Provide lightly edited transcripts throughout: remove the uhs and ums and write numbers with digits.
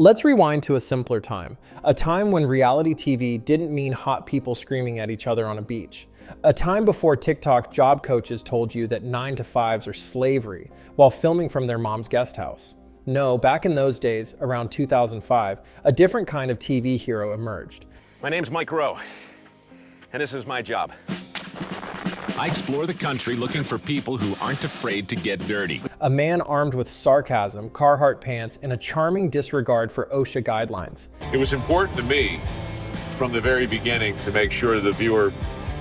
Let's rewind to a simpler time, a time when reality TV didn't mean hot people screaming at each other on a beach. A time before TikTok job coaches told you that 9-to-5s are slavery while filming from their mom's guest house. No, back in those days, around 2005, a different kind of TV hero emerged. My name's Mike Rowe, and this is my job. I explore the country looking for people who aren't afraid to get dirty. A man armed with sarcasm, Carhartt pants, and a charming disregard for OSHA guidelines. It was important to me from the very beginning to make sure the viewer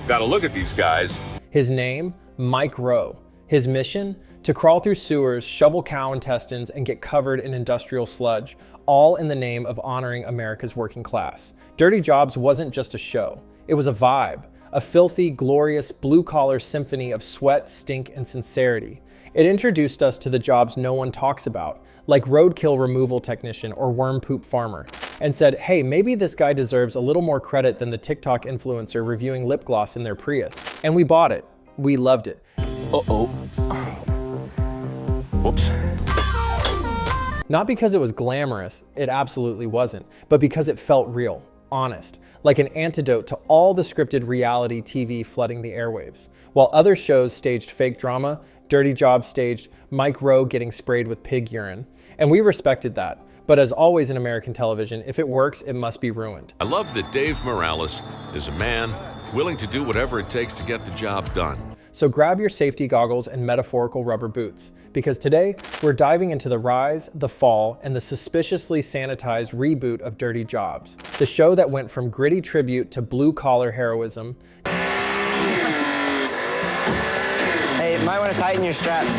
got a look at these guys. His name, Mike Rowe. His mission, to crawl through sewers, shovel cow intestines, and get covered in industrial sludge, all in the name of honoring America's working class. Dirty Jobs wasn't just a show. It was a vibe. A filthy, glorious, blue-collar symphony of sweat, stink, and sincerity. It introduced us to the jobs no one talks about, like roadkill removal technician or worm poop farmer, and said, hey, maybe this guy deserves a little more credit than the TikTok influencer reviewing lip gloss in their Prius. And we bought it. We loved it. Uh-oh. Whoops. Not because it was glamorous, it absolutely wasn't, but because it felt real. Honest, like an antidote to all the scripted reality TV flooding the airwaves. While other shows staged fake drama, Dirty Jobs staged Mike Rowe getting sprayed with pig urine. And we respected that. But as always in American television, if it works, it must be ruined. I love that Dave Morales is a man willing to do whatever it takes to get the job done. So grab your safety goggles and metaphorical rubber boots, because today we're diving into the rise, the fall, and the suspiciously sanitized reboot of Dirty Jobs, the show that went from gritty tribute to blue-collar heroism. Hey, you might want to tighten your straps.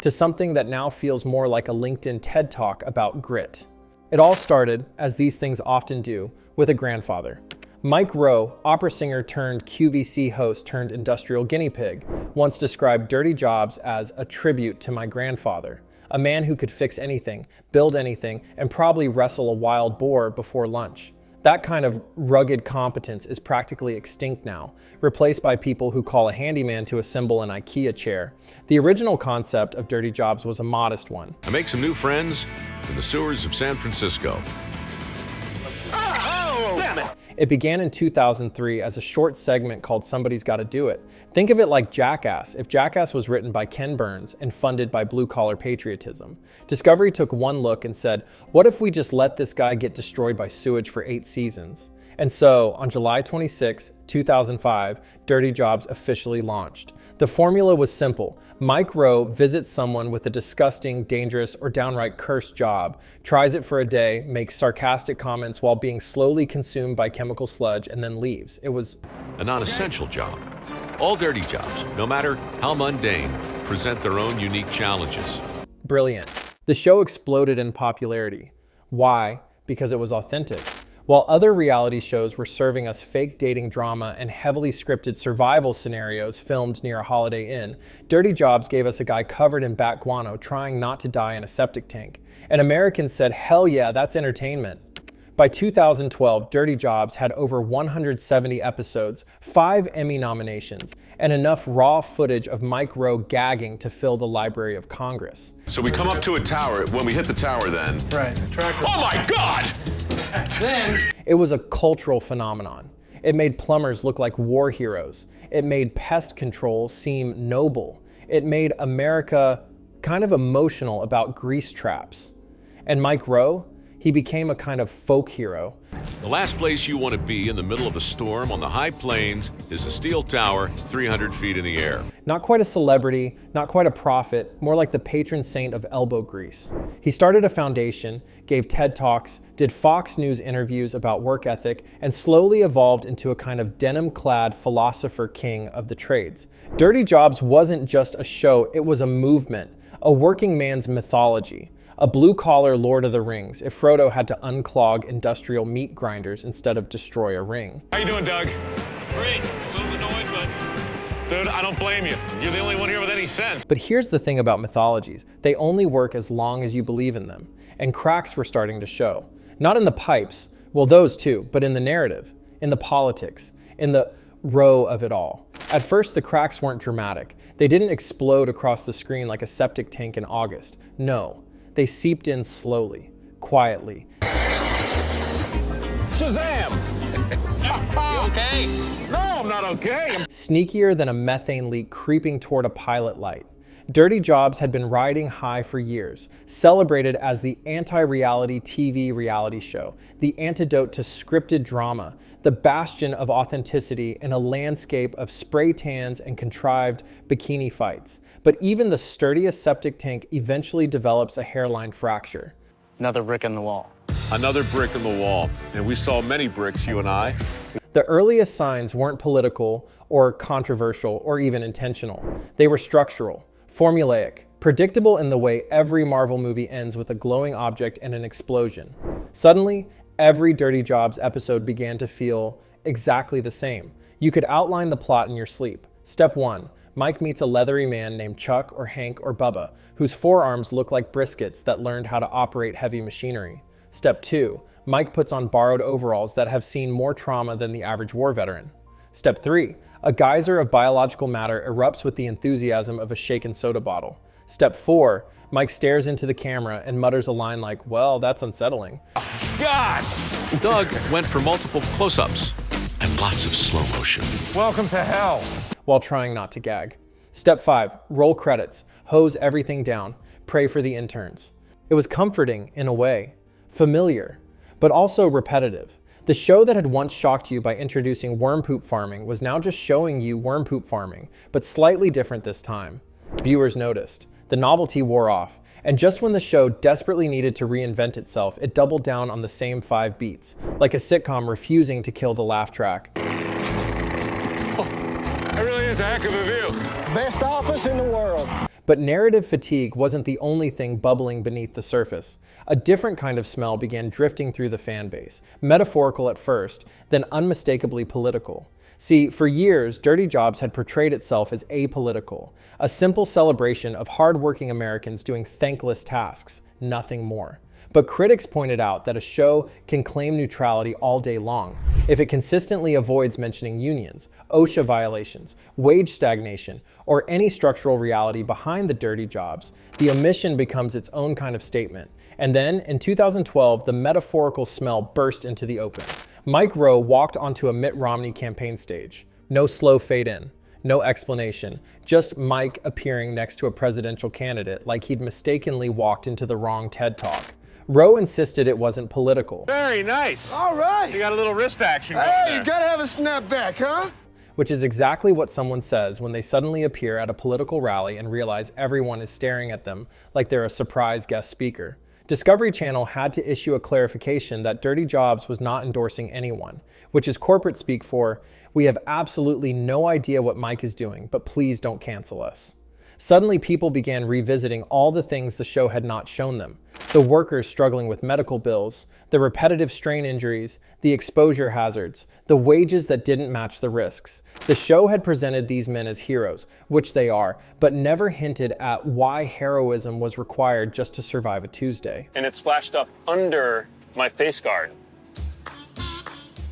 To something that now feels more like a LinkedIn TED Talk about grit. It all started, as these things often do, with a grandfather. Mike Rowe, opera singer turned QVC host turned industrial guinea pig, once described Dirty Jobs as a tribute to my grandfather, a man who could fix anything, build anything, and probably wrestle a wild boar before lunch. That kind of rugged competence is practically extinct now, replaced by people who call a handyman to assemble an IKEA chair. The original concept of Dirty Jobs was a modest one. I make some new friends in the sewers of San Francisco. Oh, damn it! It began in 2003 as a short segment called Somebody's Gotta Do It. Think of it like Jackass, if Jackass was written by Ken Burns and funded by blue-collar patriotism. Discovery took one look and said, what if we just let this guy get destroyed by sewage for 8 seasons? And so, on July 26, 2005, Dirty Jobs officially launched. The formula was simple. Mike Rowe visits someone with a disgusting, dangerous, or downright cursed job, tries it for a day, makes sarcastic comments while being slowly consumed by chemical sludge, and then leaves. It was A non-essential job. All dirty jobs, no matter how mundane, present their own unique challenges. brilliant. The show exploded in popularity. Why? Because it was authentic. While other reality shows were serving us fake dating drama and heavily scripted survival scenarios filmed near a Holiday Inn, Dirty Jobs gave us a guy covered in bat guano trying not to die in a septic tank. And Americans said, hell yeah, that's entertainment. By 2012, Dirty Jobs had over 170 episodes, 5 Emmy nominations, and enough raw footage of Mike Rowe gagging to fill the Library of Congress. So we come up to a tower. When we hit the tower then. Right. Oh my God! Then It was a cultural phenomenon. It made plumbers look like war heroes. It made pest control seem noble. It made America kind of emotional about grease traps. And Mike Rowe, he became a kind of folk hero. The last place you want to be in the middle of a storm on the high plains is a steel tower 300 feet in the air. Not quite a celebrity, not quite a prophet, more like the patron saint of elbow grease. He started a foundation, gave TED Talks, did Fox News interviews about work ethic, and slowly evolved into a kind of denim-clad philosopher king of the trades. Dirty Jobs wasn't just a show, it was a movement, a working man's mythology. A blue-collar Lord of the Rings if Frodo had to unclog industrial meat grinders instead of destroy a ring. How you doing, Doug? Great. A little annoyed, but Dude, I don't blame you. You're the only one here with any sense. But here's the thing about mythologies. They only work as long as you believe in them. And cracks were starting to show. Not in the pipes, well those too, but in the narrative, in the politics, in the row of it all. At first, the cracks weren't dramatic. They didn't explode across the screen like a septic tank in August. No. They seeped in slowly, quietly. Shazam! You okay? No, I'm not okay. Sneakier than a methane leak creeping toward a pilot light. Dirty Jobs had been riding high for years, celebrated as the anti-reality TV reality show, the antidote to scripted drama, the bastion of authenticity in a landscape of spray tans and contrived bikini fights. But even the sturdiest septic tank eventually develops a hairline fracture. Another brick in the wall. Another brick in the wall. And we saw many bricks, you and I. The earliest signs weren't political or controversial or even intentional. They were structural, formulaic, predictable in the way every Marvel movie ends with a glowing object and an explosion. Suddenly, every Dirty Jobs episode began to feel exactly the same. You could outline the plot in your sleep. Step 1. Mike meets a leathery man named Chuck or Hank or Bubba, whose forearms look like briskets that learned how to operate heavy machinery. Step 2. Mike puts on borrowed overalls that have seen more trauma than the average war veteran. Step 3. A geyser of biological matter erupts with the enthusiasm of a shaken soda bottle. Step 4. Mike stares into the camera and mutters a line like, "Well, that's unsettling." God! Doug went for multiple close-ups and lots of slow motion. Welcome to hell. While trying not to gag. Step 5. Roll credits. Hose everything down. Pray for the interns. It was comforting in a way. Familiar, but also repetitive. The show that had once shocked you by introducing worm poop farming was now just showing you worm poop farming, but slightly different this time. Viewers noticed. The novelty wore off, and just when the show desperately needed to reinvent itself, it doubled down on the same 5 beats, like a sitcom refusing to kill the laugh track. That really is a heck of a view. Best office in the world. But narrative fatigue wasn't the only thing bubbling beneath the surface. A different kind of smell began drifting through the fan base, metaphorical at first, then unmistakably political. See, for years, Dirty Jobs had portrayed itself as apolitical, a simple celebration of hardworking Americans doing thankless tasks, nothing more. But critics pointed out that a show can claim neutrality all day long if it consistently avoids mentioning unions, OSHA violations, wage stagnation, or any structural reality behind the dirty jobs. The omission becomes its own kind of statement. And then, in 2012, the metaphorical smell burst into the open. Mike Rowe walked onto a Mitt Romney campaign stage. No slow fade in, no explanation, just Mike appearing next to a presidential candidate like he'd mistakenly walked into the wrong TED Talk. Rowe insisted it wasn't political. Very nice. All right. You got a little wrist action going Hey, there. you gotta have a snapback, huh? Which is exactly what someone says when they suddenly appear at a political rally and realize everyone is staring at them like they're a surprise guest speaker. Discovery Channel had to issue a clarification that Dirty Jobs was not endorsing anyone, which is corporate speak for, "We have absolutely no idea what Mike is doing, but please don't cancel us." Suddenly, people began revisiting all the things the show had not shown them. The workers struggling with medical bills, the repetitive strain injuries, the exposure hazards, the wages that didn't match the risks. The show had presented these men as heroes, which they are, but never hinted at why heroism was required just to survive a Tuesday. And it splashed up under my face guard.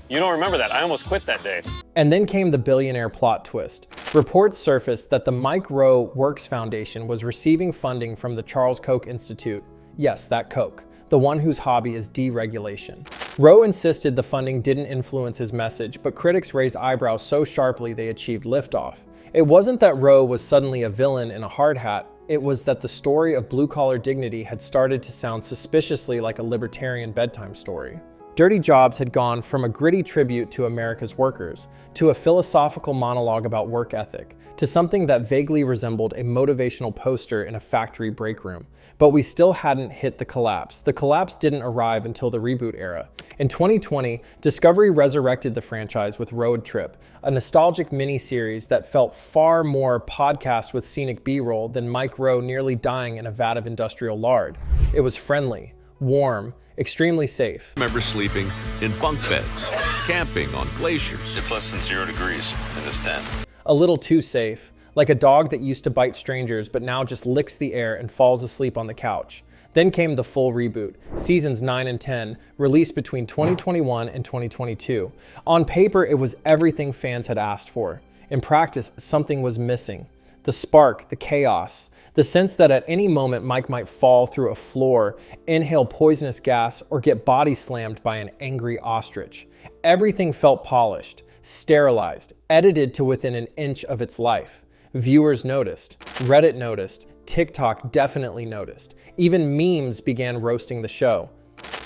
You don't remember that. I almost quit that day. And then came the billionaire plot twist. Reports surfaced that the Mike Rowe Works Foundation was receiving funding from the Charles Koch Institute. Yes, that Koch, the one whose hobby is deregulation. Rowe insisted the funding didn't influence his message, but critics raised eyebrows so sharply they achieved liftoff. It wasn't that Rowe was suddenly a villain in a hard hat, it was that the story of blue-collar dignity had started to sound suspiciously like a libertarian bedtime story. Dirty Jobs had gone from a gritty tribute to America's workers, to a philosophical monologue about work ethic, to something that vaguely resembled a motivational poster in a factory break room. But we still hadn't hit the collapse. The collapse didn't arrive until the Reboot era. In 2020, Discovery resurrected the franchise with Road Trip, a nostalgic mini-series that felt far more podcast with scenic B-roll than Mike Rowe nearly dying in a vat of industrial lard. It was friendly, warm, extremely safe. Remember sleeping in bunk beds, camping on glaciers. It's less than 0 degrees in this tent. A little too safe, like a dog that used to bite strangers but now just licks the air and falls asleep on the couch. Then came the full reboot, seasons 9 and 10, released between 2021 and 2022. On paper, it was everything fans had asked for. In practice, something was missing. The spark, the chaos, The sense that at any moment Mike might fall through a floor, inhale poisonous gas, or get body slammed by an angry ostrich. Everything felt polished, sterilized, edited to within an inch of its life. Viewers noticed, Reddit noticed, TikTok definitely noticed. Even memes began roasting the show.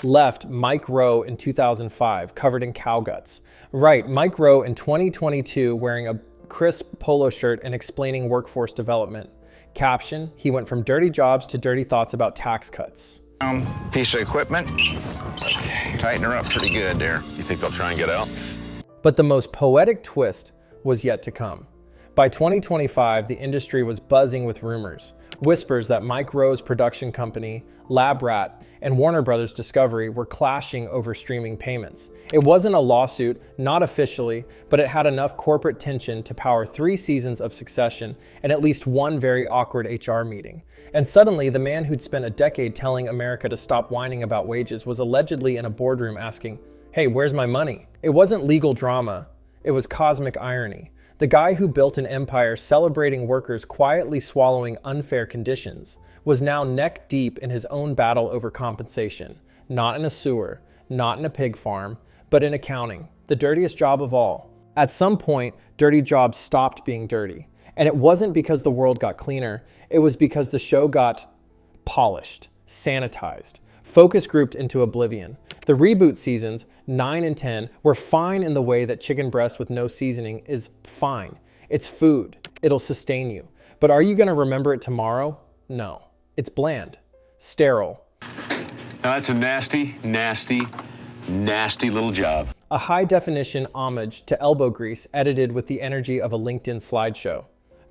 Left, Mike Rowe in 2005, covered in cow guts. Right, Mike Rowe in 2022 wearing a crisp polo shirt and explaining workforce development. Caption, he went from dirty jobs to dirty thoughts about tax cuts. Piece of equipment. Tighten her up pretty good there. You think they'll try and get out? But the most poetic twist was yet to come. By 2025, the industry was buzzing with rumors. Whispers that Mike Rowe's production company, Lab Rat, and Warner Brothers Discovery were clashing over streaming payments. It wasn't a lawsuit, not officially, but it had enough corporate tension to power 3 seasons of Succession and at least one very awkward HR meeting. And suddenly, the man who'd spent a decade telling America to stop whining about wages was allegedly in a boardroom asking, "Hey, where's my money?" It wasn't legal drama, it was cosmic irony. The guy who built an empire celebrating workers quietly swallowing unfair conditions was now neck deep in his own battle over compensation. Not in a sewer, not in a pig farm, but in accounting, the dirtiest job of all. At some point, dirty jobs stopped being dirty. And it wasn't because the world got cleaner, it was because the show got polished, sanitized, focus grouped into oblivion. The reboot seasons, 9 and 10, were fine in the way that chicken breast with no seasoning is fine. It's food. It'll sustain you. But are you going to remember it tomorrow? No. It's bland, sterile. Now that's a nasty, nasty, nasty little job. A high-definition homage to elbow grease edited with the energy of a LinkedIn slideshow.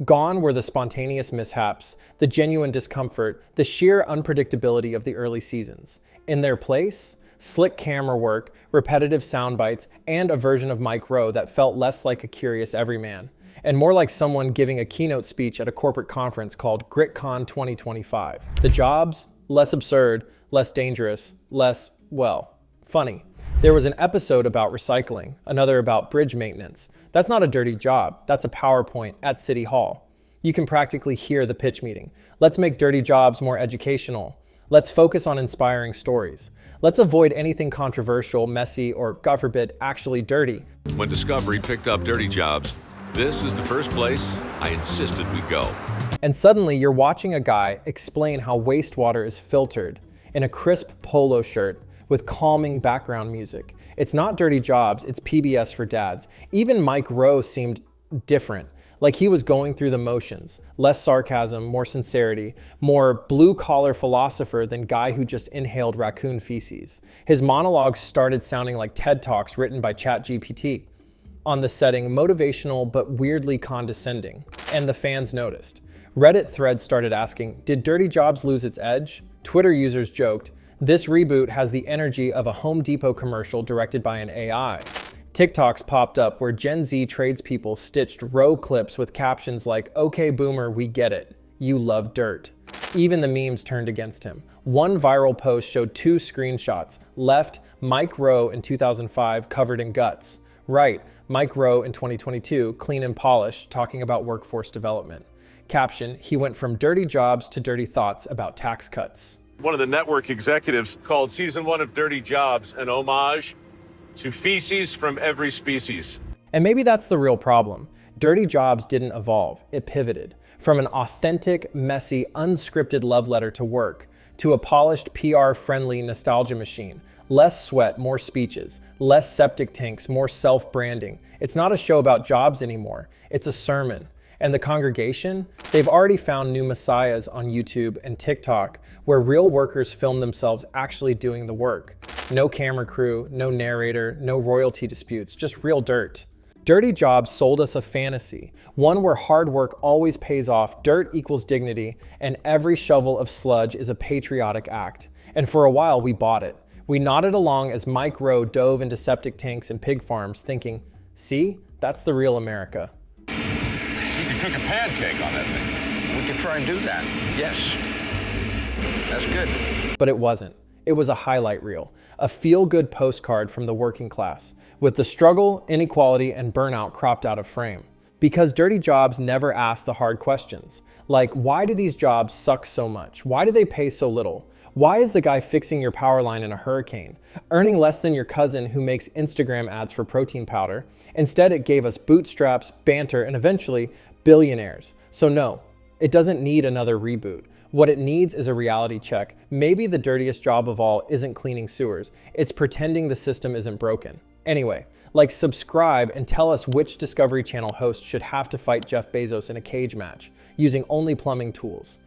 Gone were the spontaneous mishaps, the genuine discomfort, the sheer unpredictability of the early seasons. In their place, slick camera work, repetitive sound bites, and a version of Mike Rowe that felt less like a curious everyman, and more like someone giving a keynote speech at a corporate conference called GritCon 2025. The jobs, less absurd, less dangerous, less, well, funny. There was an episode about recycling, another about bridge maintenance. That's not a dirty job, that's a PowerPoint at City Hall. You can practically hear the pitch meeting. Let's make dirty jobs more educational. Let's focus on inspiring stories. Let's avoid anything controversial, messy, or, God forbid, actually dirty. When Discovery picked up Dirty Jobs, this is the first place I insisted we go. And suddenly you're watching a guy explain how wastewater is filtered in a crisp polo shirt with calming background music. It's not dirty jobs, it's PBS for dads. Even Mike Rowe seemed different, like he was going through the motions. Less sarcasm, more sincerity, more blue-collar philosopher than guy who just inhaled raccoon feces. His monologues started sounding like TED Talks written by ChatGPT. On the setting, motivational but weirdly condescending. And the fans noticed. Reddit threads started asking, did Dirty Jobs lose its edge? Twitter users joked, this reboot has the energy of a Home Depot commercial directed by an AI. TikToks popped up where Gen Z tradespeople stitched Rowe clips with captions like, okay boomer, we get it. You love dirt. Even the memes turned against him. One viral post showed 2 screenshots. Left, Mike Rowe in 2005 covered in guts. Right, Mike Rowe in 2022, clean and polished, talking about workforce development. Caption, he went from dirty jobs to dirty thoughts about tax cuts. One of the network executives called season 1 of Dirty Jobs an homage to feces from every species. And maybe that's the real problem. Dirty Jobs didn't evolve, it pivoted. From an authentic, messy, unscripted love letter to work, to a polished, PR-friendly nostalgia machine. Less sweat, more speeches. Less septic tanks, more self-branding. It's not a show about jobs anymore, it's a sermon. And the congregation, they've already found new messiahs on YouTube and TikTok where real workers film themselves actually doing the work. No camera crew, no narrator, no royalty disputes, just real dirt. Dirty Jobs sold us a fantasy, one where hard work always pays off, dirt equals dignity, and every shovel of sludge is a patriotic act. And for a while, we bought it. We nodded along as Mike Rowe dove into septic tanks and pig farms thinking, see, that's the real America. You took a pancake on that thing. We could try and do that. Yes. That's good. But it wasn't. It was a highlight reel, a feel-good postcard from the working class, with the struggle, inequality, and burnout cropped out of frame. Because Dirty Jobs never asked the hard questions. Like, why do these jobs suck so much? Why do they pay so little? Why is the guy fixing your power line in a hurricane earning less than your cousin who makes Instagram ads for protein powder? Instead, it gave us bootstraps, banter, and eventually billionaires. So no, it doesn't need another reboot. What it needs is a reality check. Maybe the dirtiest job of all isn't cleaning sewers. It's pretending the system isn't broken. Anyway, like, subscribe and tell us which Discovery Channel host should have to fight Jeff Bezos in a cage match using only plumbing tools.